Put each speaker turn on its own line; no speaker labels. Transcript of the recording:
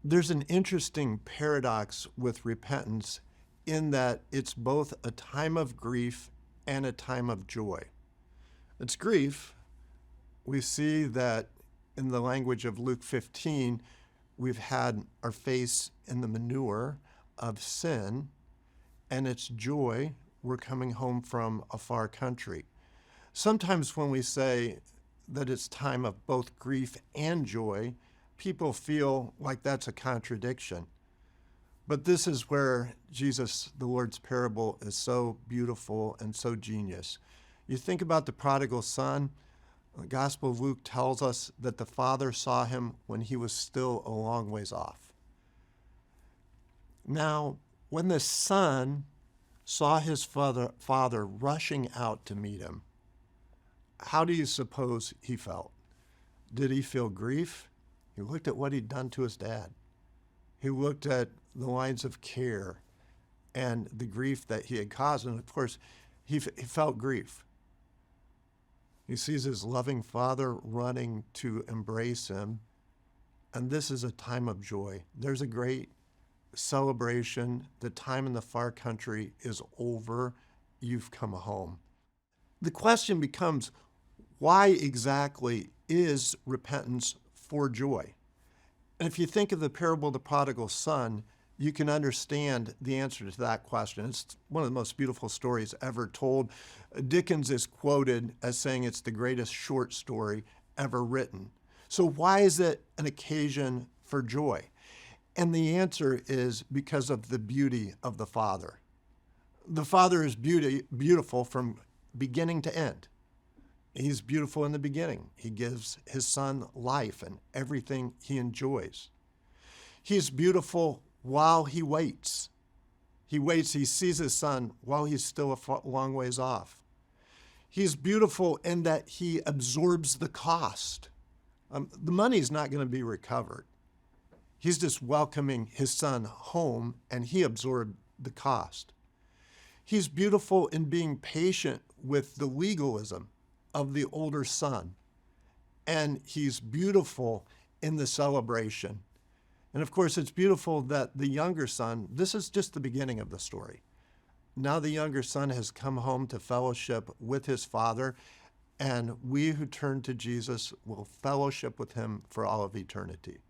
There's an interesting paradox with repentance in that it's both a time of grief and a time of joy. It's grief. We see that in the language of Luke 15, we've had our face in the manure of sin, and it's joy. We're coming home from a far country. Sometimes when we say that it's time of both grief and joy, people feel like that's a contradiction. But this is where Jesus, the Lord's parable, is so beautiful and so genius. You think about the prodigal son, the Gospel of Luke tells us that the father saw him when he was still a long ways off. Now, when the son saw his father rushing out to meet him, how do you suppose he felt? Did he feel grief? He looked at what he'd done to his dad. He looked at the lines of care and the grief that he had caused. And of course, he felt grief. He sees his loving father running to embrace him. And this is a time of joy. There's a great celebration. The time in the far country is over. You've come home. The question becomes, why exactly is repentance for joy? And if you think of the parable of the prodigal son, you can understand the answer to that question. It's one of the most beautiful stories ever told. Dickens is quoted as saying it's the greatest short story ever written. So why is it an occasion for joy? And the answer is because of the beauty of the Father. The Father is beautiful from beginning to end. He's beautiful in the beginning. He gives his son life and everything he enjoys. He's beautiful while he waits. He waits, he sees his son while he's still a long ways off. He's beautiful in that he absorbs the cost. The money's not going to be recovered. He's just welcoming his son home, and he absorbed the cost. He's beautiful in being patient with the legalism of the older son. And he's beautiful in the celebration. And of course, it's beautiful that the younger son, this is just the beginning of the story. Now the younger son has come home to fellowship with his father, and we who turn to Jesus will fellowship with him for all of eternity.